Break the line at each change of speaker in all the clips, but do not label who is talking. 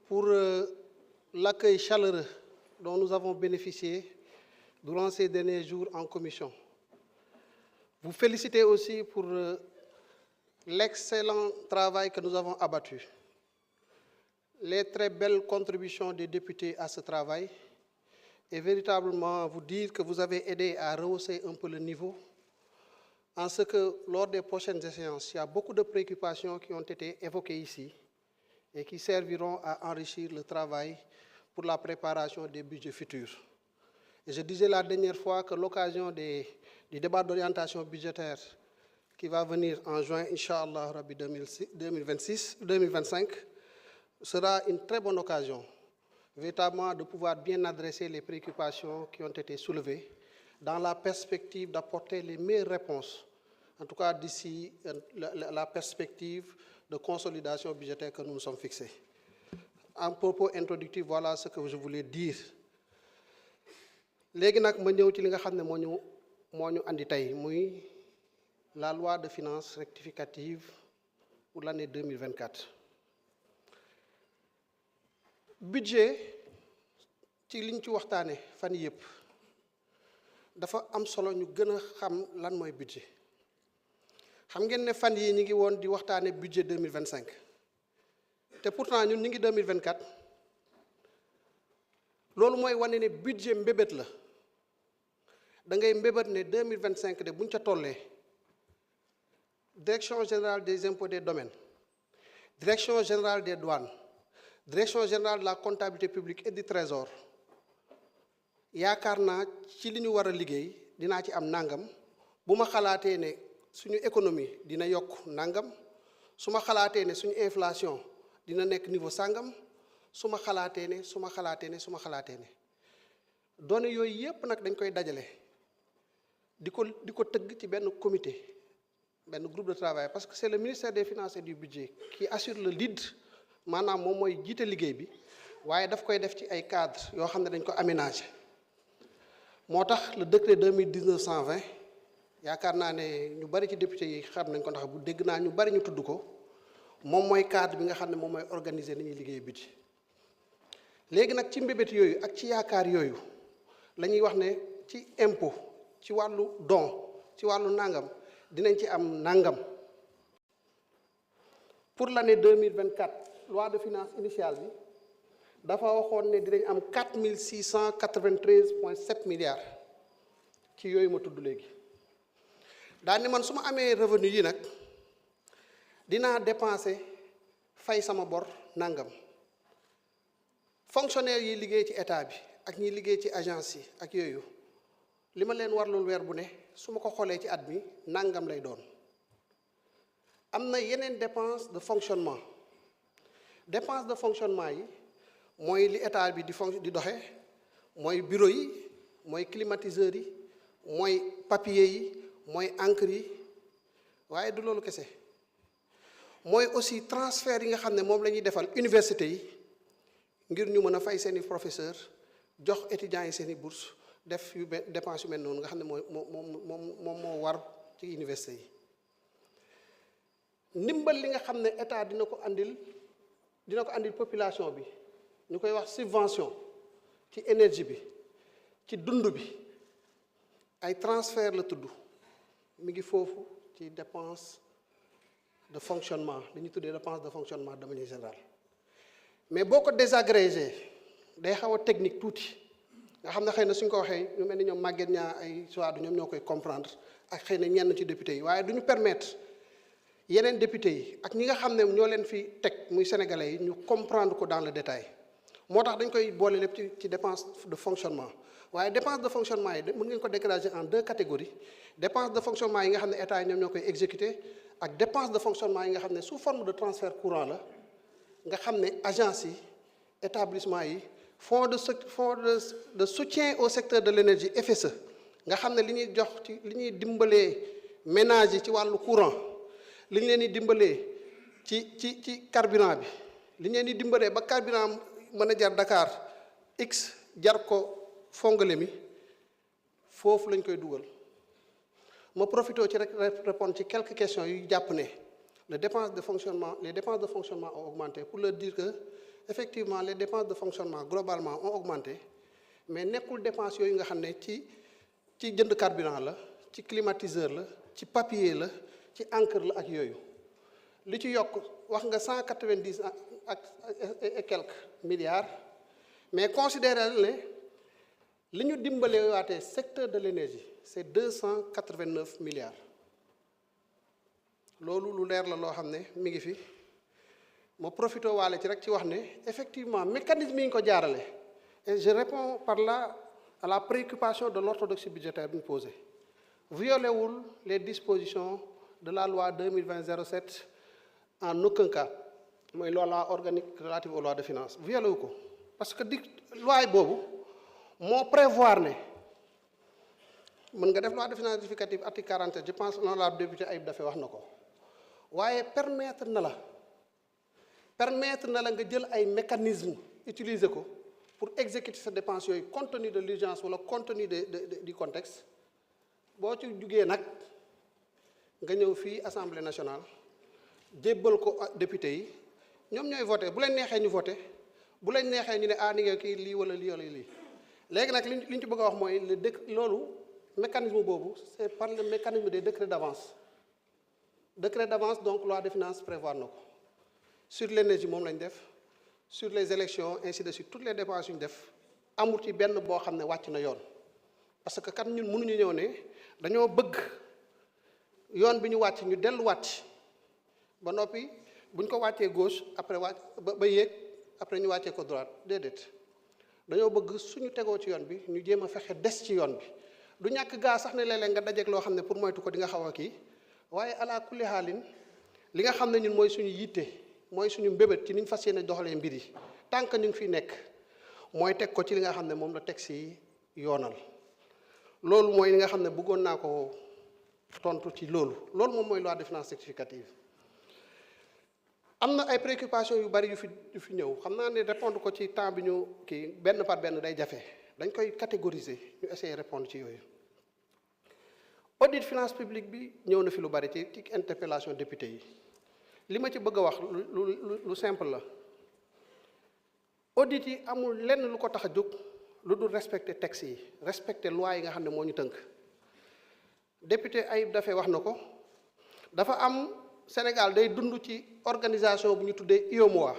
pour l'accueil chaleureux dont nous avons bénéficié durant ces derniers jours en commission. Vous féliciter aussi pour l'excellent travail que nous avons abattu, les très belles contributions des députés à ce travail, et véritablement vous dire que vous avez aidé à rehausser un peu le niveau, en ce que lors des prochaines séances, il y a beaucoup de préoccupations qui ont été évoquées ici et qui serviront à enrichir le travail pour la préparation des budgets futurs. Et je disais la dernière fois que l'occasion du débat d'orientation budgétaire qui va venir en juin, Inch'Allah, Rabbi 2025, sera une très bonne occasion, véritablement, de pouvoir bien adresser les préoccupations qui ont été soulevées dans la perspective d'apporter les meilleures réponses, en tout cas d'ici la perspective de consolidation budgétaire que nous nous sommes fixés. En propos introductif, voilà ce que je voulais dire. Léegi nag ma ñëw ci li nga xam ne moo ñu andi tey muy la loi de finances rectificative pour l'année 2024. Budget ci liñ ci waxtaane fan yëpp dafa am solo ñu gën a xam lan mooy budget. Xam ngeen ne fan yi ñi ngi woon di waxtaane budget 2025 te pourtant ñun ñi ngi 2024 loolu mooy wane ne budget mbébét la da ngay mbébét ne 2025 de buñ ca tollee direction générale des impôts et des domaines, direction générale des douanes, direction générale de la comptabilité publique et du trésor yaakaar naa ci li ñu war a liggéey dinaa ci am nangam bu ma xalaatee ne suñu économie dina yokk nangam su ma xalaatee ne suñu inflation dina nekk niveau sangam su ma xalaatee ne données yooyu yépp nag dañ koy dajale di ko tëgg ci benn comité benn groupe de travail parce que c'est le ministère des finances et du budget qui assure le lead maanaam moom mooy jiite liggéey bi waaye daf koy def ci ay cadres yoo xam ne dañ ko aménager moo tax le décret 2019-120 yaakaar naa ne ñu bari ci député yi xam nañ ko ndax bu dégg naa ñu bari ñu tudd ko moom mooy cadre bi nga xam ne moom mooy organiser ni ñuy liggéey budget léegi nag ci mbébét yooyu ak ci yaakaar yooyu la ñuy wax ne ci impôt ci wàllu don ci wàllu nangam dinañ ci am nangam pour l'année 2024 loi de finances initiale bi dafa waxoon ne dinañ am 4693,7 milliards ci yooyu ma tudd léegi daal ni man su ma amee revenu yi nag dinaa dépenser fay sama bor nangam fonctionnaire yi liggéey ci état bi ak ñi liggéey ci agence yi ak yooyu li ma leen warlul weer bu ne su ma ko xoolee ci at mi nangam lay doon am na yeneen dépense de fonctionnement yi mooy li état bi di doxe mooy bureau yi mooy climatiseur yi mooy papier yi mooy encre yi waaye du loolu kese mooy aussi transfert yi nga xam ne moom la ñuy defal université yi ngir ñu mën a fay seeni professeur jox étudiants yi seeni bourse def yu dépense yu mel noonu nga xam ne moom moo war ci université yi ndimbal li nga xam ne état dina ko andil population bi ñu koy wax subvention ci énergie bi ci dund bi ay transfert la tudd mi ngi foofu ci dépense de fonctionnement li ñuy tuddee dépense de fonctionnement de manière générale mais boo ko désagrégé day xaw a technique tuuti nga xam ne xëy na suñ ko waxee ñu mel ni ñoom màgget ñaa ay suwaadu ñoom ñoo koy comprendre ak xëy na ñenn ci député yi waaye du ñu permettre yeneen député yi ak ñi nga xam ne ñoo leen fi teg muy sénégalais yi ñu comprendre ko dans le détail moo tax dañ koy boole lépp ci dépense de fonctionnement waaye dépense de fonctionnement yi mën ngeen ko déclarer en deux catégories dépense de fonctionnement yi nga xam ne état yi ñoom ñoo koy exécuter ak dépense de fonctionnement yi nga xam ne sous forme de transfert courant la nga xam ne agence yi établissement yi fonds de soutien au secteur de l'énergie FSE nga xam ne li ñuy jox ci li ñuy dimbalee ménage yi ci wàllu courant li ñu leen di dimbalee ci carburant bi li ñu leen di dimbalee ba carburant mën a jar Dakar x jar ko Fongolemi foofu lañ koy dugal ma profité ci rek répondre ci quelques questions yu jàpp ne les dépenses de fonctionnement ont augmenté pour leur dire que effectivement les dépenses de fonctionnement globalement ont augmenté mais nekkul dépenses yooyu nga xam ne ci jënd carburant la ci climatiseur la ci papier la ci encre la ak yooyu li ci yokk wax nga 190 et quelques milliards mais considérez ne li ñu dimbale waatee secteur de l'énergie c'est 289 milliards loolu lu leer la loo xam ne mi ngi fi ma profité waale ci rek ci wax ne effectivement mécanisme yi ñu ko jaarale et je réponds par là à la préoccupation de l'orthodoxie budgétaire bi ñu posé violé wul les dispositions de la loi 2020-07 en aucun cas mooy loi organique relative aux lois de finances violé wu ko parce que loi boobu moo prévoir ne mën nga def loi de finances rectificative article 47 je pense l'honorable député Ayib Daffé wax na ko waaye permettre na la nga jël ay mécanismes utiliser ko pour exécuter sa dépense yooyu compte tenu de l'urgence wala compte tenu du contexte boo ci jugee nag nga ñëw fii assemblée nationale jébbal ko député yi ñoom ñooy voté bu leen neexee ñu voté bu leen neexee ñu ne ni nga kii lii wala lii wala lii léegi nag li ñu ci bëgg a wax mooy loolu mécanisme boobu c'est par le mécanisme des décrets d'avance donc loi de finances prévoir na ko sur l'énergie moom lañ def sur les élections ainsi de suite toutes les dépenses yu ñu def amul ci benn boo xam ne wàcc na yoon parce que kat ñun mënuñu ñëw ne dañoo bëgg yoon bi ñu wàcc ñu delluwaat ba noppi buñ ko wàccee gauche après wàcc ba yéeg après ñu wàccee ko droite déedéet dañoo bëgg suñu tegoo ci yoon bi ñu jéem a fexe des ci yoon bi du ñàkk gaa sax ne léeg-léeg nga dajeeg loo xam ne pour moytu ko di nga xaw a kii waaye ala kulli xaalin li nga xam ne ñun mooy suñu yitte mooy suñu mbébét ci niñ fas yéene doxalee mbir yi tant que ñu ngi fi nekk mooy teg ko ci li nga xam ne moom la teg si yoonal loolu mooy li nga xam ne bëggoon naa ko tontu ci loolu moom mooy loi de finances rectificative am na ay préoccupations yu bari yu fi ñëw xam naa ne répondre ko ci temps bi ñu kii benn par benn day jafe dañ koy catégoriser ñu essayer répondre ci yooyu audit finance publique bi ñëw na fi lu bari ci interpellation député yi li ma ci bëgg a wax lu simple la audit yi amul lenn lu ko tax a jóg lu dul respecter textes yi respecter loi yi nga xam ne moo ñu tënk député Ayib Daffé wax na ko dafa am Sénégal day dund ci organisation bu ñu tuddee UEMOA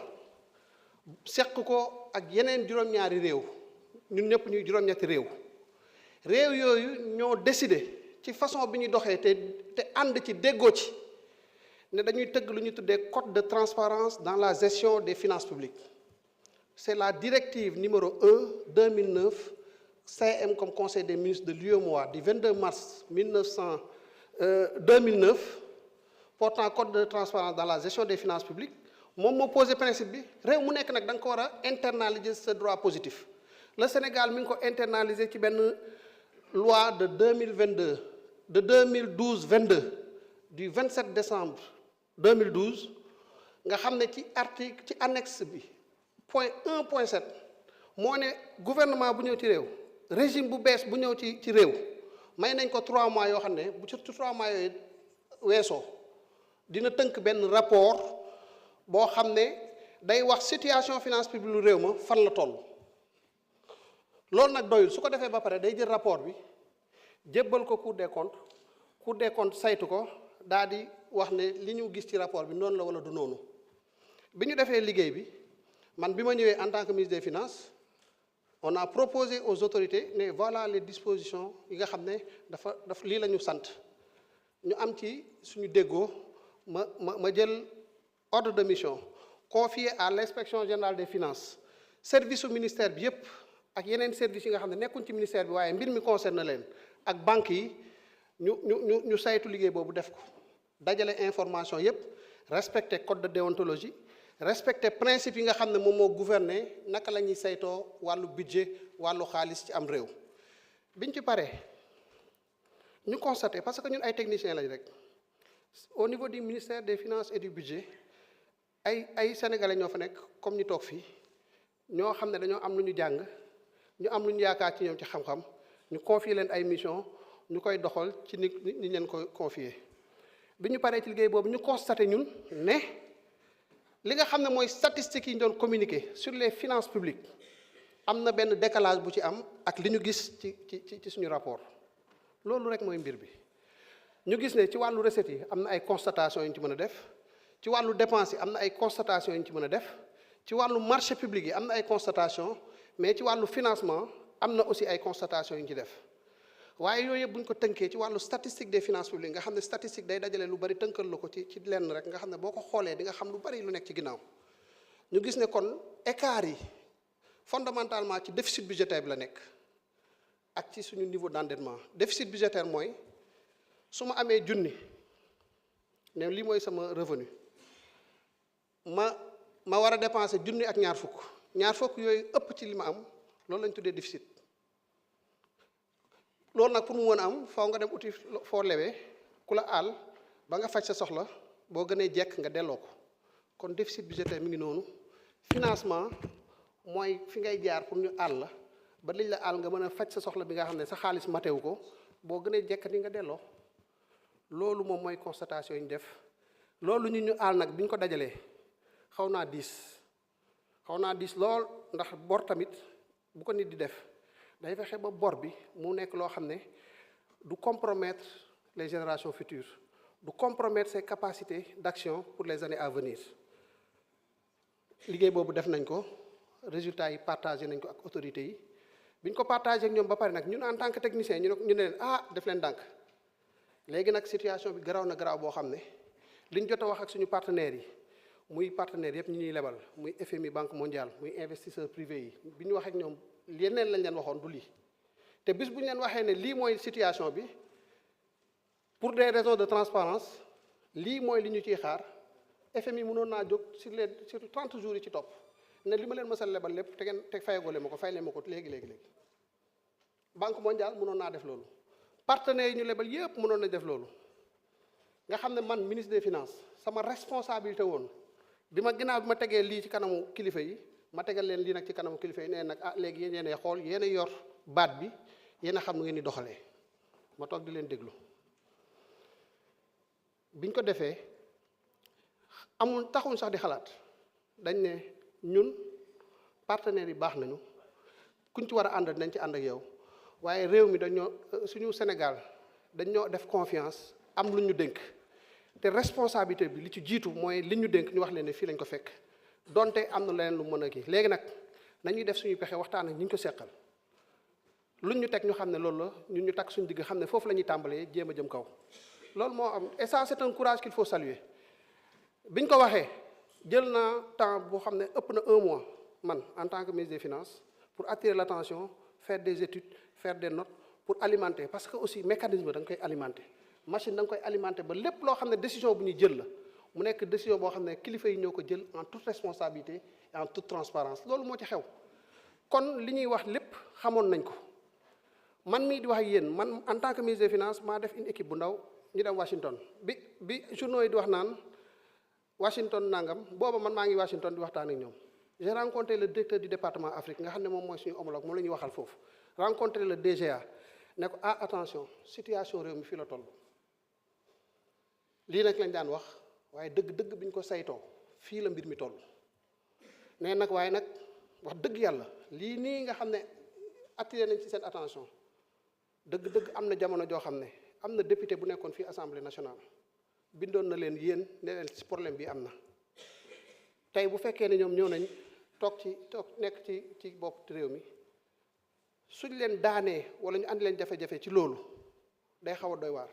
seq ko ak yeneen juróom-ñaari réew ñun ñëpp ñuy juróom-ñetti réew yooyu ñoo décidé ci façon bi ñuy doxee te ànd ci déggoo ci ne dañuy tëgg lu ñu tuddee code de transparence dans la gestion des finances publiques c'est la directive numéro 1/2009 CM comme conseil des ministres de l'UEMOA du 22 mars 2009 portant code de transparence dans la gestion des finances publiques moom moo posé principe bi réew mu nekk nag da nga ko war a internaliser ce droit positif le Sénégal mi ngi ko internaliser ci benn loi de 2012-22 du 27 décembre 2012 nga xam ne ci article ci annexe bi point 1.7 moo ne gouvernement bu ñëw ci réew régime bu bees bu ñëw ci réew may nañ ko 3 mois yoo xam ne bu surtout 3 mois yooyu weesoo dina tënk benn rapport boo xam ne day wax situation finance publique lu réew ma fan la toll loolu nag doyul su ko defee ba pare day jël rapport bi jébbal ko Cour des comptes saytu ko daal di wax ne li ñu gis ci rapport bi noonu la wala du noonu bi ñu defee liggéey bi man bi ma ñëwee en tant que ministre des finances on a proposé aux autorités ne voilà les dispositions yi nga xam ne dafa lii la ñu sant ñu am ci suñu déggoo ma jël ordre de mission confié à l'inspection générale des finances service su ministère bi yépp ak yeneen services yi nga xam ne nekkuñ ci ministère bi waaye mbir mi concerne leen ak banques yi ñu saytu liggéey boobu def ko dajale information yépp respecter code de déontologie respecter principe yi nga xam ne moom moo gouverner naka la ñuy saytoo wàllu budget wàllu xaalis ci am réew biñ ci paree ñu constaté parce que ñun ay techniciens lañ rek au niveau du ministère des finances et du budget ay sénégalais ñoo fa nekk comme ñu toog fii ñoo xam ne dañoo am lu ñu jàng ñu am lu ñu yaakaar ci ñoom ci xam-xam ñu confier leen ay mission ñu koy doxal ci ni leen ko confier bi ñu paree ci liggéey boobu ñu constaté ñun ne li nga xam ne mooy statistiques yi ñu doon communiquer sur les finances publiques am na benn décalage bu ci am ak li ñu gis ci suñu rapport loolu rek mooy mbir bi ñu gis ne ci wàllu recettes yi am na ay constatations yu ñu ci mën a def ci wàllu dépenses yi am na ay constatations yu ñu ci mën a def ci wàllu marché public yi am na ay constatations mais ci wàllu financement am na aussi ay constatations yu ñu ci def waaye yooyu yëpp bu ñu ko tënkee ci wàllu statistique des finances publiques nga xam ne statistique day dajale lu bari tënkal la ko ci lenn rek nga xam ne boo ko xoolee di nga xam lu bari lu nekk ci ginnaaw ñu gis ne kon écart yi fondamentalement ci déficit budgétaire bi la nekk ak ci suñu niveau d'endettement déficit budgétaire mooy su ma amee junni ne lii mooy sama revenu ma war a dépenser junni ak ñaar fukk yooyu ëpp ci li ma am loolu lañ tuddee déficit loolu nag pour mu mën a am faw nga dem uti foo lewee ku la aal ba nga faj sa soxla boo gënee jekk nga delloo ko kon déficit budgétaire mi ngi noonu financement mooy fi ngay jaar pour ñu aal la ba liñ la aal nga mën a faj sa soxla bi nga xam ne sa xaalis matewu ko boo gënee jekk ni nga delloo loolu moom mooy constatation yi ñu def loolu ñu aal nag bi ñu ko dajalee xaw naa diis lool ndax bor tamit bu ko nit di def day fexe ba bor bi mu nekk loo xam ne du compromettre les générations futures du compromettre ses capacités d'action pour les années à venir liggéey boobu def nañ ko résultats yi partagé nañ ko ak autorités yi bi ñu ko partagé ak ñoom ba pare nag ñun en tant que technicien ñu ne leen def leen dànk léegi nag situation bi garaaw na garaaw boo xam ne liñ jot a wax ak suñu partenaires yi muy partenaires yëpp ñu ñuy lebal muy FMI Banque mondiale muy investisseurs privés yi bi ñu wax ak ñoom yeneen lañ leen waxoon du lii te bis bu ñu leen waxee ne lii mooy situation bi pour des raisons de transparence lii mooy li ñu ciy xaar FMI mënoon naa jóg sur 30 jours yi ci topp ne li ma leen mësal lebal lépp te fayagoo leen ma ko fay leen ma ko léegi Banque mondiale mënoon naa def loolu partenaires yi ñu lebal yëpp mënoon na def loolu nga xam ne man ministre des finances sama responsabilité woon bi ma tegee lii ci kanamu kilifa yi ma tegal leen lii nag ci kanamu kilifa yi nee nag léegi yéen xool yéen yor baat bi yéen a xam nu ngeen di doxalee ma toog di leen déglu biñ ko defee taxuñ sax di xalaat dañ ne ñun partenaires yi baax nañu kuñ ci war a ànd nañ ci ànd ak yow waaye réew mi suñu Sénégal dañoo def confiance am lu ñu dénk te responsabilité bi li ci jiitu mooy li ñu dénk ñu wax leen ne fii lañ ko fekk donte am na leneen lu mën a kii léegi nag nañuy def suñuy pexe waxtaan ak ñi ñu ko seqal luñ ñu teg ñu xam ne loolu la ñun ñu takk suñu digg xam ne foofu la ñuy tàmbalee jéem a jëm kaw loolu moo am et ça c'est un courage qu'il faut saluer biñ ko waxee jël naa temps boo xam ne ëpp na 1 mois man en tant que ministre des finances pour attirer l'attention faire des études faire des notes pour alimenter parce que aussi mécanisme da nga koy alimenter machine da nga koy alimenter ba lépp loo xam ne décision bu ñuy jël la mu nekk décision boo xam ne kilifa yi ñoo ko jël en toute responsabilité et en toute transparence loolu moo ci xew kon li ñuy wax lépp xamoon nañ ko man mii di wax ak yéen man en tant que ministre des finances maa def une équipe bu ndaw ñu dem Washington bi journaux yi di wax naan Washington nangam booba man maa ngi Washington di waxtaan ak ñoom j'ai rencontré le directeur du département Afrique nga xam ne moom mooy suñu homologue moom la ñuy waxal foofu rencontré le DGA ne ko attention situation réew mi fii la toll lii nag lañ daan wax waaye dëgg-dëgg bi ñu ko saytoo fii la mbir mi toll nee nag waaye nag wax dëgg yàlla lii nii nga xam ne attiré nañ ci seen attention dëgg-dëgg am na jamono joo xam ne am na député bu nekkoon fii assemblée nationale bindoon na leen yéen ne leen ci problème bi am na tey bu fekkee ne ñoom ñëw nañ toog nekk ci bopp réew mi suñ leen daanee wala ñu andi leen jafe-jafe ci loolu day xaw a doy waar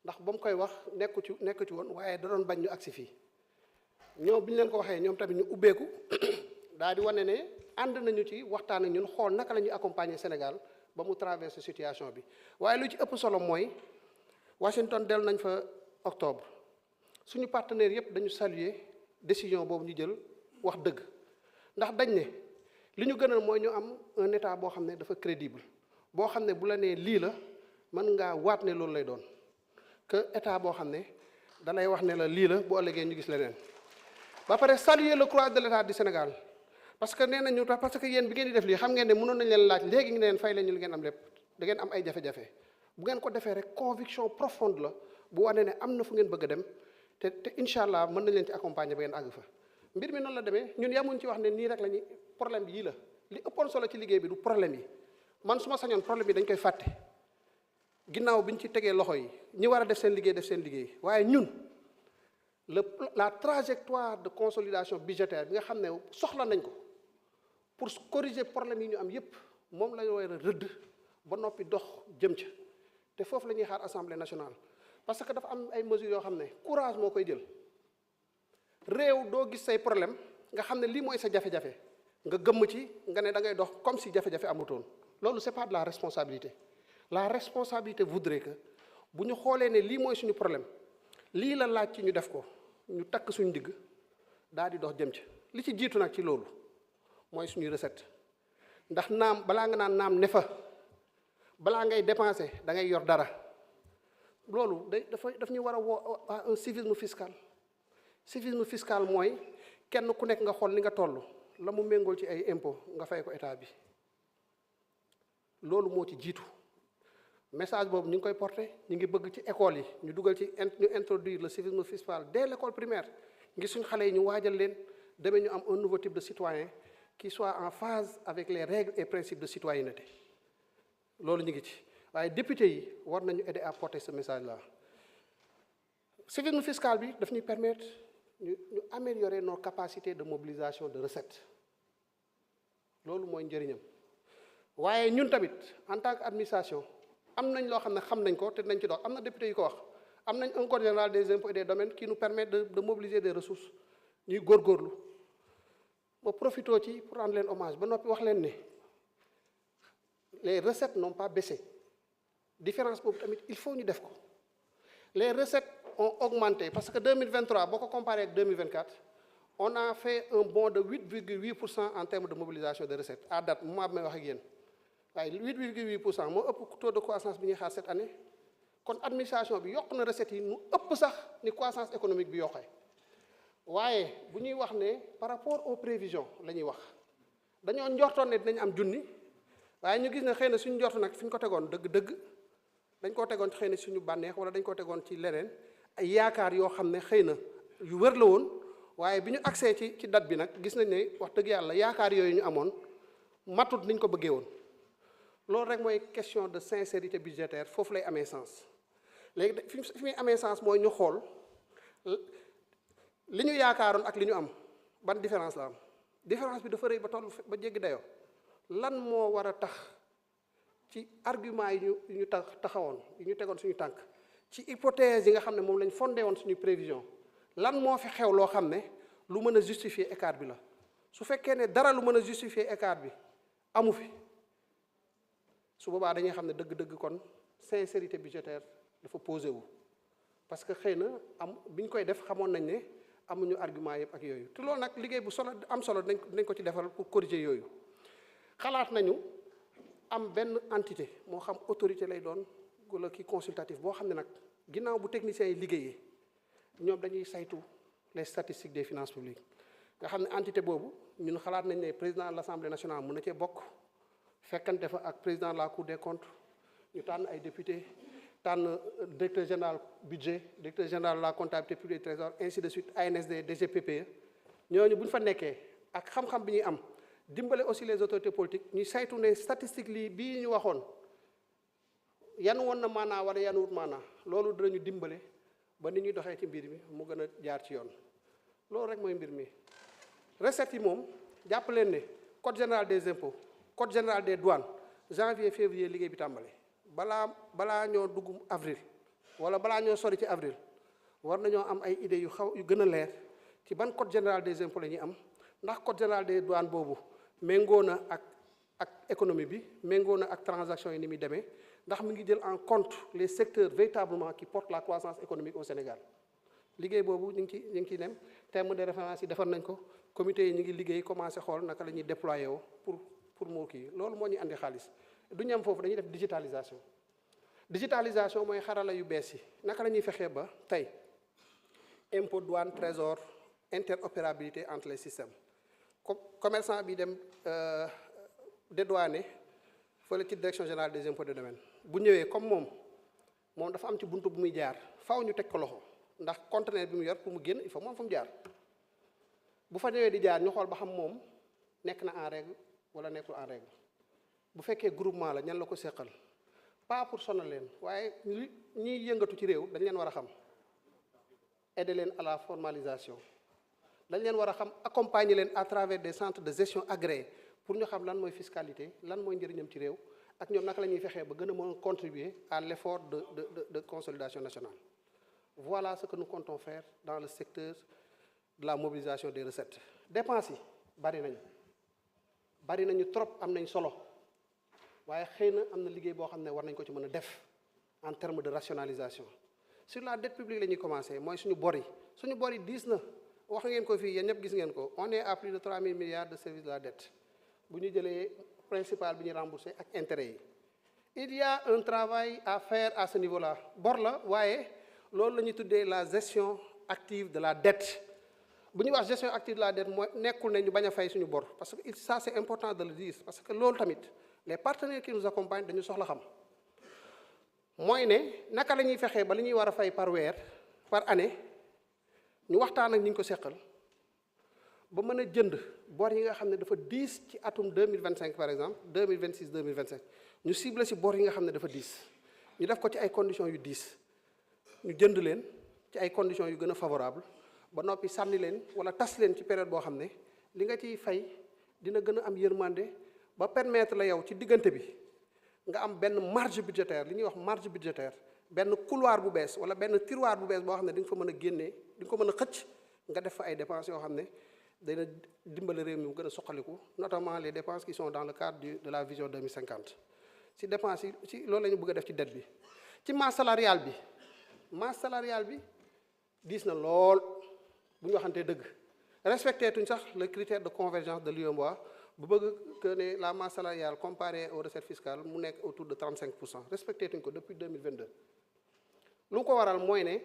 ndax ba mu koy wax nekku ci woon waaye da doon bañ ñu agsi fii ñoom bi ñu leen ko waxee ñoom tamit ñu ubbeeku daal di wane ne ànd nañu ci waxtaan ak ñun xool naka la ñuy accompagner Sénégal ba mu traverser situation bi waaye lu ci ëpp solo mooy Washington dellu nañ fa octobre suñu partenaires yëpp dañu saluer décision boobu ñu jël wax dëgg ndax dañ ne li ñu gënal mooy ñu am un état boo xam ne dafa crédible boo xam ne bu la nee lii la mën ngaa waat ne loolu lay doon que état boo xam ne da lay wax ne la lii la bu ëllëgee ñu gis leneen ba pare saluer le courage de l'état du Sénégal parce que nee nañu parce que yéen bi ngeen di def lii xam ngeen ne mënoon nañ leen laaj léegi ngi leen fay leen ñu li ngeen am lépp da ngeen am ay jafe-jafe bu ngeen ko defee rek conviction profonde la bu wane ne am na fu ngeen bëgg a dem te incha allah mën nañ leen ci accompagner ba ngeen àgg fa mbir mi noonu la demee ñun yamuñ ci wax ne nii rek la ñuy problème bi yii la li ëppoon solo ci liggéey bi du problème yi man su ma sañoon problème yi dañ koy fàtte ginnaaw bi ñu ci tegee loxo yi ñi war a def seen liggéey waaye ñun la trajectoire de consolidation budgétaire bi nga xam ne soxla nañ ko pour corriger problème yi ñu am yépp moom la ñu war a rëdd ba noppi dox jëm ca te foofu la ñuy xaar assemblée nationale parce que dafa am ay mesures yoo xam ne courage moo koy jël réew doo gis say problème nga xam ne lii mooy sa jafe-jafe nga gëmm ci nga ne da ngay dox comme si jafe-jafe amutoon loolu c'est pas de la responsabilité voudrait que bu ñu xoolee ne lii mooy suñu problème lii la laaj ci ñu def ko ñu takk suñu digg daal di dox jëm ca li ci jiitu nag ci loolu mooy suñuy recette ndax naam balaa nga naan naam ne fa balaa ngay dépenser da ngay yor dara loolu daf ñu war a woo un civisme fiscal mooy kenn ku nekk nga xool li nga toll la mu méngool ci ay impôt nga fay ko état bi loolu moo ci jiitu message boobu ñu ngi koy porter ñu ngi bëgg ci école yi ñu dugal ci ñu introduire le civisme fiscal dès l'école primaire ngir suñu xale yi ñu waajal leen demee ñu am un nouveau type de citoyen qui soit en phase avec les règles et principes de citoyenneté loolu ñu ngi ci waaye député yi war nañu aider à porter ce message là civisme fiscal bi daf ñuy permettre ñu améliorer nos capacités de mobilisation de recettes loolu mooy njëriñam waaye ñun tamit en tant que administration am nañ loo xam ne xam nañ ko te nañ ci dox am na député yu ko wax am nañ un code général des impôts et des domaines qui nous permet de mobiliser des ressources ñuy góorgóorlu ma profité ci pour rendre leen hommage ba noppi wax leen ne les recettes n'ont pas baissé différence boobu tamit il faut ñu def ko les recettes ont augmenté parce que 2023 boo ko comparé ak 2024 on a fait un bond de 8,8% en termes de mobilisation de recettes à date moment bi may wax ak yéen waaye 8,8% moo ëpp taux de croissance bi ñuy xaar cette année kon administration bi yokk na recettes yi mu ëpp sax ni croissance économique bi yokkee waaye bu ñuy wax ne par rapport aux prévisions la ñuy wax dañoo njortoon ne dinañ am junni waaye ñu gis ne xëy na suñu njort nag fi ñu ko tegoon dëgg-dëgg dañ koo tegoon xëy na suñu bànneex wala dañ koo tegoon ci leneen ay yaakaar yoo xam ne xëy na yu wër la woon waaye bi ñu accès ci date bi nag gis nañ ne wax dëgg yàlla yaakaar yooyu ñu amoon matut niñ ko bëggee woon loolu rek mooy question de sincérité budgétaire foofu lay amee sens léegi fi muy amee sens mooy ñu xool li ñu yaakaaroon ak li ñu am ban différence la am différence bi dafa rëy ba toll ba jéggi dayoo lan moo war a tax ci argument yi ñu taxawoon yi ñu tegoon suñu tànk ci hypothèse yi nga xam ne moom lañ fondé woon suñu prévision lan moo fi xew loo xam ne lu mën a justifier écart bi la su fekkee ne dara lu mën a justifier écart bi amu fi su boobaa dañuy xam ne dëgg-dëgg kon sincérité budgétaire dafa posé wu parce que xëy na bi ñu koy def xamoon nañ ne amuñu argument yëpp ak yooyu te loolu nag liggéey bu solo am solo dinañ ko ci defal pour corriger yooyu xalaat nañu am benn entité moo xam autorité lay doon wala ki consultatif boo xam ne nag ginnaaw bu techniciens yi liggéeyee ñoom dañuy saytu les statistiques des finances publiques nga xam ne entité boobu ñun xalaat nañ ne président de l'Assemblée nationale mën na cee bokk fekkante fa ak président de la Cour des comptes ñu tànn ay député tànn directeur général budget directeur général de la comptabilité publique et trésor ainsi de suite ANSD DGPPE ñooñu bu ñu fa nekkee ak xam-xam bi ñuy am dimbale aussi les autorités politiques ñuy saytu ne statistique lii bii ñu waxoon yan woon na maanaa wala yan wut maanaa loolu dinañu dimbale ba ni ñuy doxee ci mbir mi mu gën a jaar ci yoon loolu rek mooy mbir mi recettes yi moom jàpp leen ne code général des impôts code général des douanes janvier février liggéey bi tàmbale balaa ñoo dugg avril wala balaa ñoo sori ci avril war nañoo am ay idées yu gën a leer ci ban code général des impôts la ñuy am ndax code général des douanes boobu méngoo na ak économie bi méngoo na ak transaction yi ni muy demee ndax mi ngi jël en compte les secteurs véritablement qui portent la croissance économique au Sénégal liggéey boobu ñu ngi ciy dem terme de référence yi defar nañ ko comité yi ñu ngi liggéey commencé xool naka la ñuy déployer woo pour moo kii loolu moo ñuy andi xaalis du ñu am foofu dañuy def digitalisation mooy xarala yu bees yi naka la ñuy fexee ba tey impôt douane trésor interopérabilité entre les systèmes commerçant bi dem dédouané fële ci direction générale des impôts et domaines bu ñëwee comme moom dafa am ci buntu bu muy jaar faaw ñu teg ko loxo ndax conteneur bi mu yor pour mu génn il faut mu am fu mu jaar bu fa ñëwee di jaar ñu xool ba xam moom nekk na en règle wala nekkul en règle bu fekkee groupement la ñan la ko seqal pas pour sonal leen waaye ñiy yëngatu ci réew dañ leen war a xam aider leen à la formalisation dañ leen war a xam accompagner leen à travers des centres de gestion agréés pour ñu xam lan mooy fiscalité lan mooy njëriñam ci réew ak ñoom naka la ñuy fexee ba gën a mën a contribuer à l'effort de consolidation nationale. Voilà ce que nous comptons faire dans le secteur de la mobilisation des recettes. Dépenses yi bari nañu trop am nañ solo waaye xëy na am na liggéey boo xam ne war nañ ko ci mën a def en termes de rationalisation. Sur la dette publique la ñuy commencer mooy suñu bor yi diis na wax ngeen ko fii yéen ñëpp gis ngeen ko on est à plus de 3 000 milliards de service de la dette bu ñu jëlee principal bi ñu remboursé ak intérêt yi. Il y a un travail à faire à ce niveau-là bor la waaye loolu la ñuy tuddee la gestion active de la dette bu ñuy wax gestion active de la dette mooy nekkul ne ñu bañ a fay suñu bor parce que ça c'est important de le dire parce que loolu tamit les partenaires qui nous accompagnent dañu soxla xam mooy ne naka la ñuy fexee ba li ñuy war a fay par weer par année ñu waxtaan ak ñi ñu ko seqal ba mën a jënd bor yi nga xam ne dafa diis ci atum 2025 par exemple 2026 2027 ñu ciblé ci bor yi nga xam ne dafa diis ñu def ko ci ay conditions yu diis ñu jënd leen ci ay conditions yu gën a favorable ba noppi sànni leen wala tas leen ci période boo xam ne li nga ciy fay dina gën a am yërmande ba permettre la yow ci diggante bi nga am benn marge budgétaire li ñuy wax marge budgétaire benn couloir bu bees wala benn tiroir bu bees boo xam ne di nga fa mën a génnee di nga ko mën a xëcc nga def fa ay dépenses yoo xam ne dina dimbali réew mi mu gën a soqaliku notamment les dépenses qui sont dans le cadre de la vision 2050 ci dépenses yi ci loolu la ñu bëgg a def ci dette bi. ci masse salariale bi diis na lool bu ñu waxantee dëgg respecté tuñ sax le critère de convergence de l'UEMOA bu bëgg que ne la masse salariale comparée aux recettes fiscales mu nekk autour de 35%. Respecté tuñ ko depuis 2022 lu ko waral mooy ne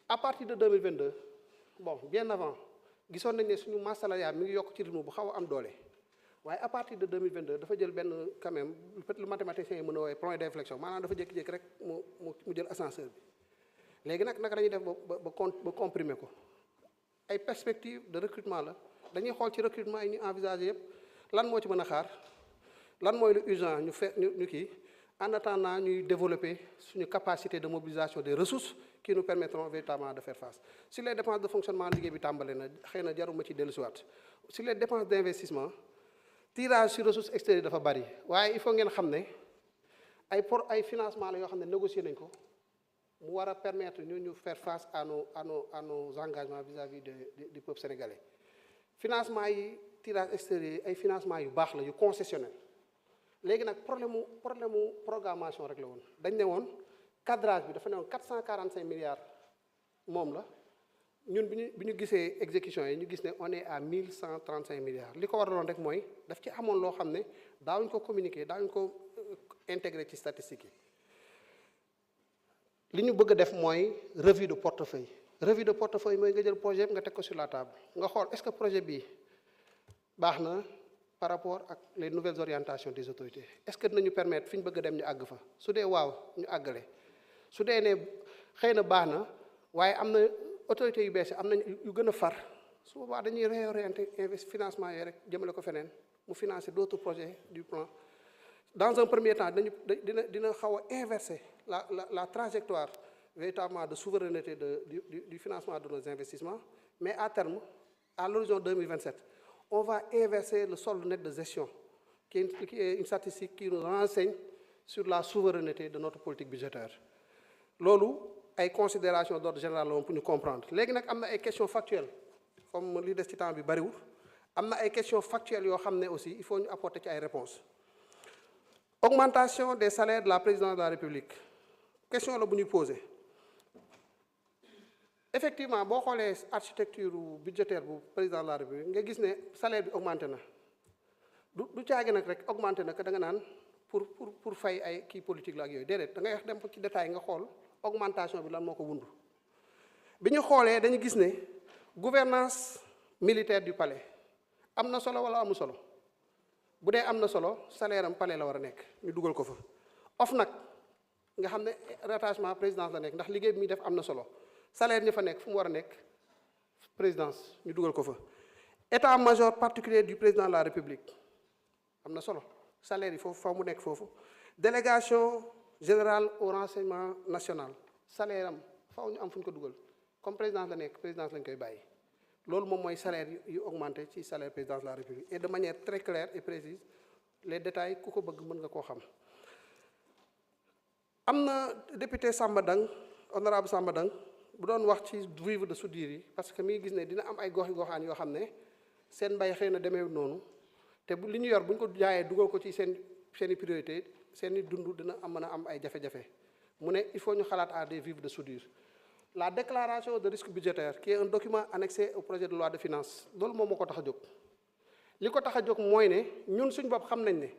à partir de 2022 bon bien avant gisoon nañ ne suñu masse salariale mi ngi yokk ci rythme bu xaw a am doole waaye à partir de 2022 dafa jël benn quand même le mathématicien yi mën a woowee point d'inflexion maanaam dafa jékki-jékki rek mu jël ascenseur bi léegi nag naka dañuy def ba comprimer ko ay perspectives de recrutement la dañuy xool ci recrutement yi ñu envisagé yëpp lan moo ci mën a xaar lan mooy lu urgent ñu kii en attendant ñuy développer suñu capacité de mobilisation des ressources qui nous permettront véritablement de faire face. Sur les dépenses de fonctionnement liggéey bi tàmbale na xëy na jaruma ci dellusiwaat sur les dépenses d'investissement tirage sur ressources extérieures dafa bari waaye il faut ngeen xam ne ay financement la yoo xam ne négocier nañ ko mu war a permettre ñu faire face à nos engagements vis-à-vis du peuple sénégalais. Financement yi tirage extérieur yi ay financement yu baax la yu concessionnel léegi nag problème mu programmation rek la woon dañ ne woon cadrage bi dafa ne woon 445 milliards moom la ñun bi ñu gisee exécution yi ñu gis ne on est à 1135 milliards li ko waraloon rek mooy daf ci amoon loo xam ne daawuñu ko communiquer daawuñu ko intégrer ci statistiques yi li ñu bëgg a def mooy revue de portefeuille mooy nga jël projet bi nga teg ko sur la table nga xool est-ce que projet bii baax na par rapport ak les nouvelles orientations des autorités est-ce que dinañu permettre fi ñu bëgg a dem ñu àgg fa su dee waaw ñu àggale su dee ne xëy na baax na waaye am na autorités yu bees yi am nañ yu gën a far su boobaa dañuy réorienter financement yooyu rek jëmale ko feneen mu financer d'autres projets du plan. Dans un premier temps dina xaw a inverser la trajectoire véritablement de souveraineté du financement de nos investissements mais à terme à l'horizon 2027 on va inverser le solde net de gestion qui est une statistique qui nous renseigne sur la souveraineté de notre politique budgétaire loolu ay considérations d'ordre général la pour ñu comprendre léegi nag am na ay questions factuelles comme li des ci temps bi bariwul am na ay questions factuelles yoo xam ne aussi il faut ñu apporter ci ay réponses. Augmentation des salaires de la présidence de la République question la bu ñuy poser effectivement boo xoolee architecture budgétaire bu président de la République nga gis ne salaire bi augmenté na du caagi nag rek augmenté na que da nga naan pour fay ay kii politique la ak yooyu déedéet da ngay wax dem ci détail nga xool augmentation bi lan moo ko wundu bi ñu xoolee dañu gis ne gouvernance militaire du palais am na solo wala amul solo bu dee am na solo salaire am palais la war a nekk ñu dugal ko fa OFNAC nga xam ne rattachement présidence la nekk ndax liggéey bi muy def am na solo salaire ñi fa nekk fu mu war a nekk présidence ñu dugal ko fa état-major particulier du président de la République am na solo salaire yi foofu fa mu nekk foofu délégation générale au renseignement national salaire am faaw ñu am fu ñu ko dugal comme présidence la nekk présidence lañ koy bàyyi loolu moom mooy salaire yu augmenté ci salaire présidence de la République et de manière très claire et précise les détails ku ko bëgg mën nga koo xam. am na député Samba Dang honorable Samba Dang bu doon wax ci vivre de soudure yi parce que mi ngi gis ne dina am ay goxaan yoo xam ne seen mbay xëy na demeewul noonu te bu li ñu yor bu ñu ko jaayee dugal ko ci seeni priorité seeni dund dina mën a am ay jafe-jafe mu ne il faut ñu xalaat à des vivres de soudure. La déclaration de risque budgétaire qui est un document annexé au projet de loi de finances loolu moom moo ko tax a jóg li ko tax a jóg mooy ne ñun suñu bopp xam nañ ne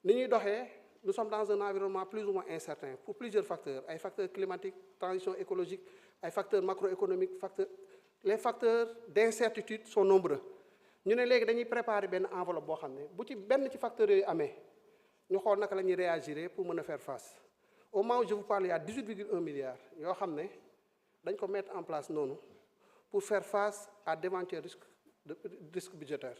ni ñuy doxee nous sommes dans un environnement plus ou moins incertain pour plusieurs facteurs ay facteurs climatiques transition écologique ay facteurs macroéconomiques les facteurs d'incertitude sont nombreux ñu ne léegi dañuy préparer benn enveloppe boo xam ne bu ci benn ci facteurs yooyu amee ñu xool naka la ñuy réagir pour mën a faire face au moment où je vous parle il y a 18,1 milliards yoo xam ne dañ ko mettre en place noonu pour faire face à d'éventuels risques budgétaires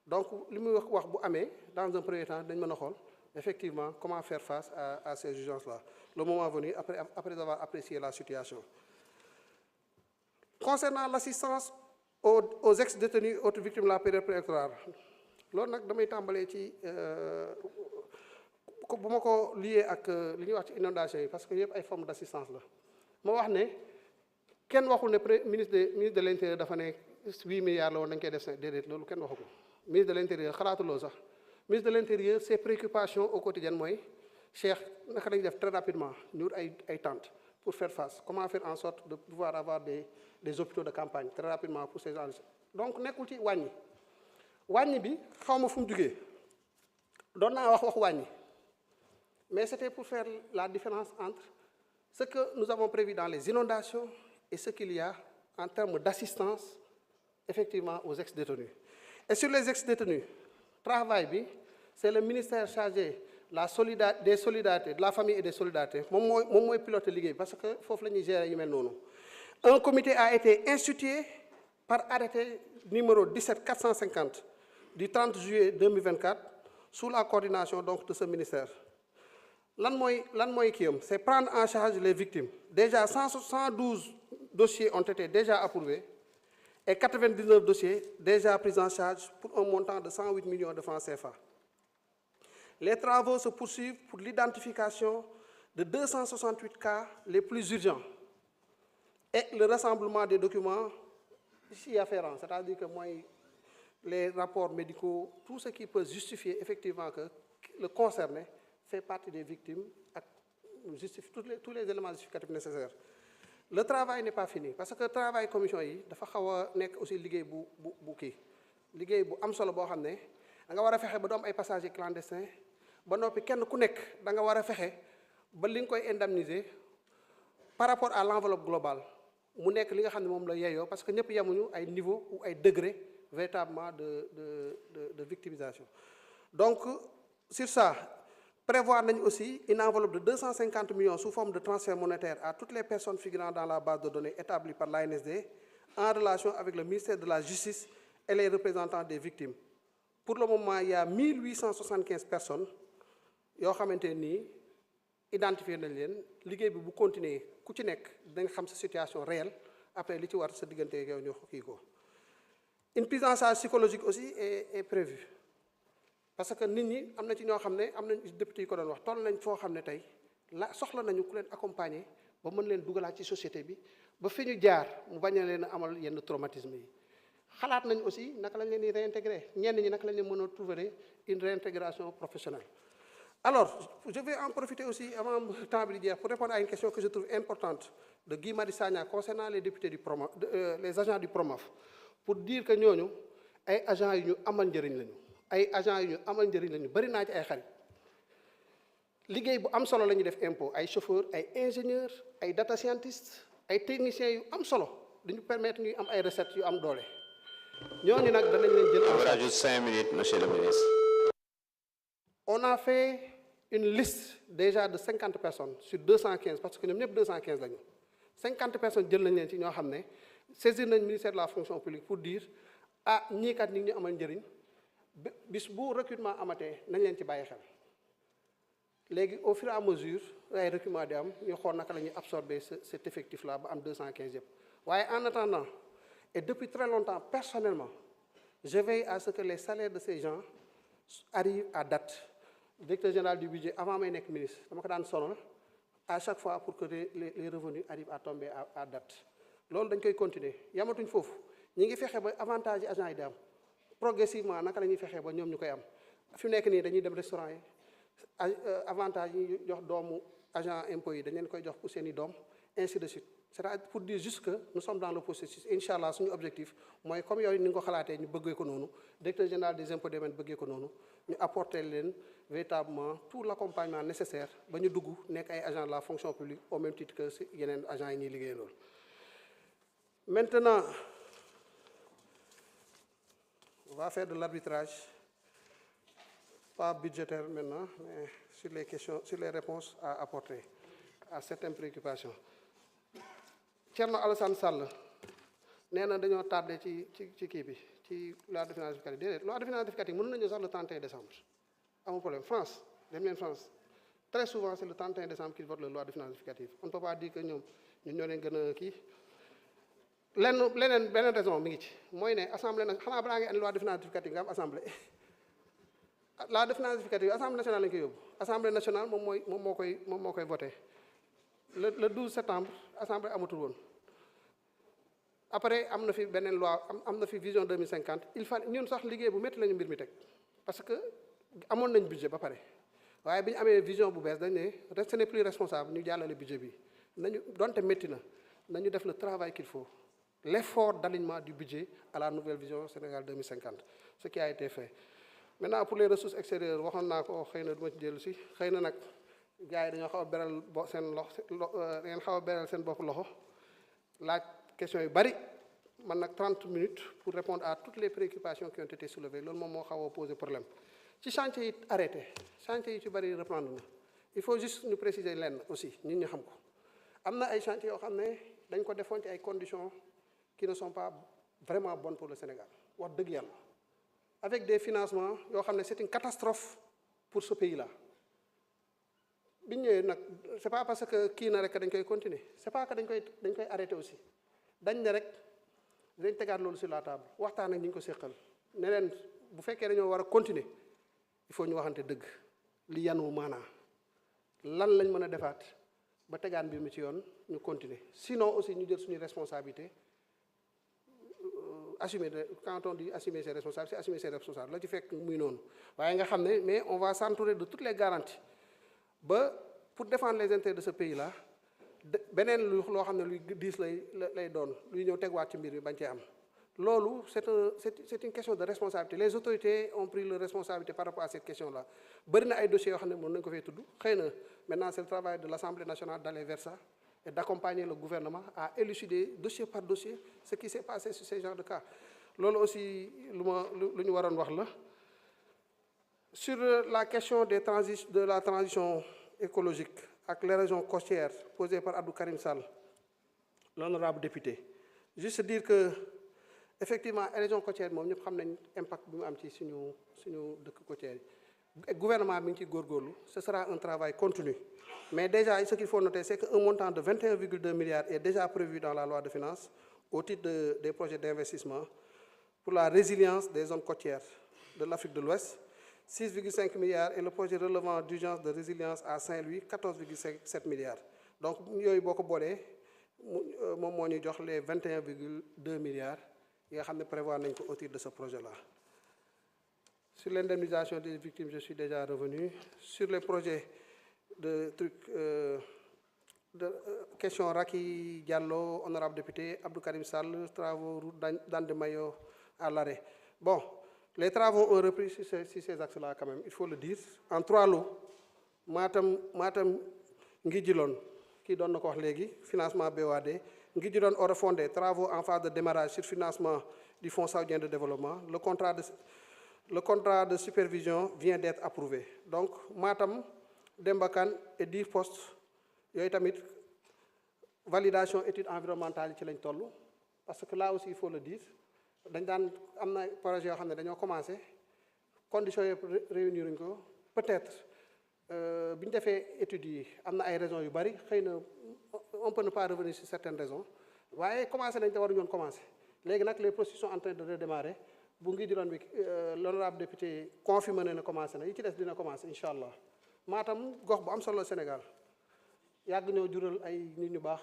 donc li muy wax bu amee dans un premier temps dañ mën a xool effectivement comment faire face à ces urgences-là le moment venu après avoir apprécié la situation. Concernant l'assistance aux ex-détenus autres victimes de la période préélectorale loolu nag damay tàmbalee ci bu ma ko lié ak li ñuy wax ci inondation yi parce que yëpp ay formes d'assistance la ma wax ne kenn waxul ne ministre de l'intérieur dafa ne 8 milliards la woon dañ koy def déedéet loolu kenn waxu ko ministre de l'intérieur xalaatuloo sax ministre de l'intérieur ses préoccupations au quotidien mooy Cheikh naka lañu def très rapidement ñu wut ay tentes pour faire face comment faire en sorte de pouvoir avoir des hôpitaux de campagne très rapidement pour ces gens donc nekkul ci wàññi bi xaw ma fu mu jugee doon naa wax wàññi mais c'était pour faire la différence entre ce que nous avons prévu dans les inondations et ce qu'il y a en termes d'assistance effectivement aux ex-détenus. Et sur les ex-détenus travail bi c'est le ministère chargé des solidarités de la famille et des solidarités moom mooy pilote liggéey parce que foofu la ñuy gérer yu mel noonu. Un comité a été institué par arrêté numéro 17450 du 30 juillet 2024 sous la coordination donc de ce ministère. lan mooy kii c'est prendre en charge les victimes déjà 112 dossiers ont été déjà approuvés et 99 dossiers déjà pris en charge pour un montant de 108 millions de francs CFA. Les travaux se poursuivent pour l'identification de 268 cas les plus urgents et le rassemblement des documents ici afférents, c'est-à-dire que mooy les rapports médicaux, tout ce qui peut justifier effectivement que le concerné fait partie des victimes ak justifie tous les éléments justificatifs nécessaires. Le travail n'est pas fini parce que travail commission yi dafa xaw a nekk aussi liggéey liggéey bu am solo boo xam ne da nga war a fexe ba doom ay passagers clandestins ba noppi kenn ku nekk da nga war a fexe ba li nga koy indemniser par rapport à l'enveloppe globale mu nekk li nga xam ne moom la yeeyoo parce que ñëpp yemuñu ay niveau ou ay degré véritablement de victimisation. Donc sur ça prévoir nañ aussi une enveloppe de 250 millions sous forme de transfert monétaire à toutes les personnes figurant dans la base de données établie par l'ANSD en relation avec le ministère de la Justice et les représentants des victimes. Pour le moment, il y a 1875 personnes yoo xamante nii identifié nañ leen liggéey bi bu continuer ku ci nekk dañ xam sa situation réelle après li ci war sa diggante yow ñu kii ko. Une prise en charge psychologique aussi est prévue. Parce que nit ñi am na ci ñoo xam ne am nañ député yi ko doon wax toll nañ foo xam ne tey la soxla nañu ku leen accompagner ba mën leen dugalaat ci société bi ba fi ñu jaar mu bañ a leen a amal yenn traumatisme yi. xalaat nañ aussi naka lañ leen di réintégrer ñenn ñi naka lañ leen mën a trouver une réintégration professionnelle. Alors je vais en profiter aussi avant temps bi di jeex pour répondre à une question que je trouve importante de Guy Marius Sagna concernant les députés du PROMAF les agents du PROMAF pour dire que ñooñu ay agents yu ñu amal njëriñ lañu. ay agents yu ñu amal njëriñ lañu bari naa ci ay xarit liggéey bu am solo la ñuy def impôt ay chauffeurs ay ingénieurs ay data scientists ay techniciens yu am solo dañu permettre ñuy am ay recettes yu am doole ñooñu nag danañ leen jël en charge.
Juste 5 minutes, monsieur le ministre.
On a fait une liste déjà de 50 personnes sur 215 parce que ñoom ñëpp 215 lañu 50 personnes jël nañ leen ci ñoo xam ne saisir nañ ministère de la fonction publique pour dire ah ñii kat ñu ngi ñu amal njëriñ bis bu recrutement amatee nañ leen ci bàyyi xel léegi au fur et à mesure ay recrutement di am ñu xool naka la ñuy absorber cet effectif là ba am 215 yëpp waaye en attendant et depuis très longtemps personnellement je veille à ce que les salaires de ces gens arrivent à date directeur général du budget avant may nekk ministre dama ko daan sonal à chaque fois pour que les revenus arrivent à tomber à date loolu dañ koy continuer yamatuñ foofu ñi ngi fexe ba avantage yi agents yi di am progressivement naka la ñuy fexee ba ñoom ñu koy am fi mu nekk nii dañuy dem restaurant yi avantage yi ñu jox doomu agent impôt yi dañ leen koy jox pour seen i doom ainsi de suite c'est-à-dire pour dire juste que nous sommes dans le processus incha allah suñu objectif mooy comme yooyu ni nga ko xalaatee ñu bëggee ko noonu directeur général des impôts domaines bëggee ko noonu ñu apporter leen véritablement tout l'accompagnement nécessaire ba ñu dugg nekk ay agents de la fonction publique au même titre que si yeneen agents yi ñuy liggéey loolu. Maintenant on va faire de l'arbitrage pas budgétaire maintenant mais sur les questions sur les réponses à apporter à certaines préoccupations. Thierno Alassane Sall nee na dañoo tardé ci kii bi ci loi de finances rectificative déedéet loi de finances rectificative mën nañu sax le 31 décembre amul problème France dem leen France très souvent c'est le 31 décembre qu'ils votent la loi de finances rectificative on ne peut pas dire que ñun ñoo leen gën a kii beneen raison mi ngi ci mooy ne assemblée na xanaa balaa nga andi loi de finances rectificative nga am assemblée loi de finances rectificative assemblée nationale lañu koy yóbbu assemblée nationale moom moo koy voté le 12 septembre assemblée amatul woon après am na fi beneen loi am na fi vision 2050 il faut ñun sax liggéey bu métti lañu mbir mi teg parce que amoon nañ budget ba pare waaye bi ñu amee vision bu bees dañ ne ce n'est plus responsable ñu jàllale budget bi nañu donte métti na nañu def le travail qu'il faut l'effort d'alignement du budget à la nouvelle vision Sénégal 2050 ce qui a été fait maintenant pour les ressources extérieures waxoon naa ko xëy na du ma ci dellu si xëy na nag gars yi dañoo xaw a beral seen loxo ngeen xaw a beral seen bopp loxo laaj question yu bari man nag 30 minutes pour répondre à toutes les préoccupations qui ont été soulevées loolu moom moo xaw a poser problème ci chantier yi arrêté chantier yi ci bari reprendre na il faut juste ñu préciser lenn aussi ñun ñu xam ko am na ay chantiers yoo xam ne dañ ko defoon ci ay conditions qui ne sont pas vraiment bonnes pour le Sénégal wax dëgg yàlla avec des financements yoo xam ne c'est une catastrophe pour ce pays-là bi ñu ñëwee nag c'est pas parce que kii na rek dañ koy continuer c'est pas que dañ koy arrêter aussi dañ ne rek dañ tegaat loolu sur la table waxtaan ak ñi ñu ko séqal ne leen bu fekkee dañoo war a continuer il faut ñu waxante dëgg li yanu maanaa lan lañ mën a defaat ba tegaat mbir mi ci yoon ñu continuer sinon aussi ñu jël suñu responsabilité assumer quand on dit assumer ses responsabilités c'est assumer ses responsabilités la ci fekk muy noonu waaye nga xam ne mais on va s'entourer de toutes les garanties ba pour défendre les intérêts de ce pays là beneen loo xam ne luy diis lay doon luy ñëw tegwaat ci mbir mi bañ cee am loolu c'est une question de responsabilité les autorités ont pris leur responsabilité par rapport à cette question là bëri na ay dossiers yoo xam ne mën nañu ko fee tudd xëy na maintenant c'est le travail de l'Assemblée nationale d'aller vers ça et d'accompagner le gouvernement à élucider dossier par dossier ce qui s'est passé sur ces genres de cas loolu aussi lu ñu waroon wax la sur la question de la transition écologique ak les régions côtières posées par Abdou Karim Sall l'honorable député juste dire que effectivement région côtière moom ñëpp xam nañ impact bi mu am ci suñu dëkk côtière yi gouvernement bi ngi ci góorgóorlu ce sera un travail continu mais déjà ce qu'il faut noter c'est qu'un montant de 21,2 milliards est déjà prévu dans la loi de finances au titre des projets d'investissement pour la résilience des zones côtières de l'Afrique de l'Ouest 6,5 milliards et le projet relevant d'urgence de résilience à Saint-Louis 14,7 milliards donc yooyu boo ko boolee moom moo ñuy jox les 21,2 milliards yi nga xam ne prévoir nañ ko au titre de ce projet-là. Sur l'indemnisation des victimes je suis déjà revenu sur les projets de question Racky Diallo honorable député Abdou Karim Sall travaux route d'Andemayo à l'arrêt bon. Les travaux ont repris sur ces axes-là quand même il faut le dire en 3 lots Matam Nguidjilone kii doon na ko wax léegi financement BOAD Nguidjilone au refondé travaux en phase de démarrage sur financement du Fonds saoudien de développement le contrat de supervision vient d'être approuvé donc Matam Demba Kane et 10 postes yooyu tamit validation étude environnementale yi ci lañ toll parce que là aussi il faut le dire dañ daan am na projet yoo xam ne dañoo commencé conditions yëpp réunir ñu ko peut-être bi ñu defee études yi am na ay raisons yu bari xëy na on peut ne pas revenir sur certaines raisons waaye commencé nañ te waruñu woon commencé léegi nag les processus sont en train de redémarrer bu ngi juróom bi l'honorable député confirmé na ne commencé na yi ci des dina commencé incha allah Matam gox bu am solo Sénégal yàgg ñoo jural ay nit ñu baax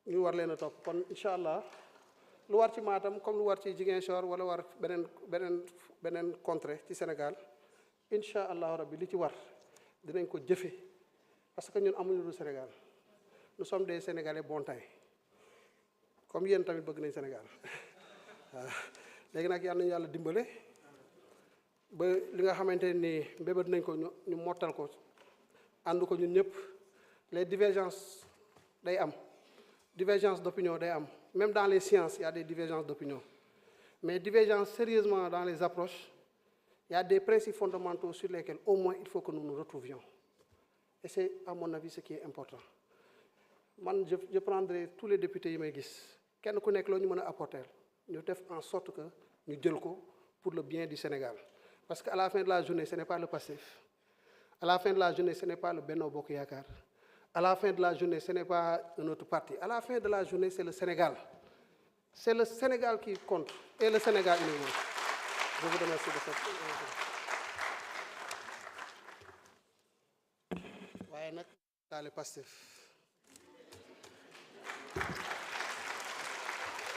ñu war leen a topp kon incha allah lu war ci Matam comme lu war ci Ziguinchor wala war beneen contrée ci Sénégal incha allahu rabbi li ci war dinañ ko jëfe parce que ñun amuñu lu Sénégal nous sommes des Sénégalais bon temps comme yéen tamit bëgg nañ Sénégal waaw léegi nag yal nañu yàlla dimbale ba li nga xamante ni mbébét nañ ko ñu mottal ko ànd ko ñun ñëpp les divergences day am divergence d'opinion day am même dans les sciences il y a des divergences d'opinion mais divergence sérieusement dans les approches il y a des principes fondamentaux sur lesquels au moins il faut que nous nous retrouvions et c'est à mon avis ce qui est important man je prendrai tous les députés yi may gis kenn ku nekk loo ñu mën a apporter ñu def en sorte que ñu jël ko pour le bien du Sénégal parce que à la fin de la journée ce n'est pas le Pastef à la fin de la journée ce n'est pas le Benno Bokk Yaakaar à la fin de la journée ce n'est pas un autre parti à la fin de la journée c'est le Sénégal qui compte et le Sénégal uniquement. Je vous remercie de cette waaye nag daal Pastef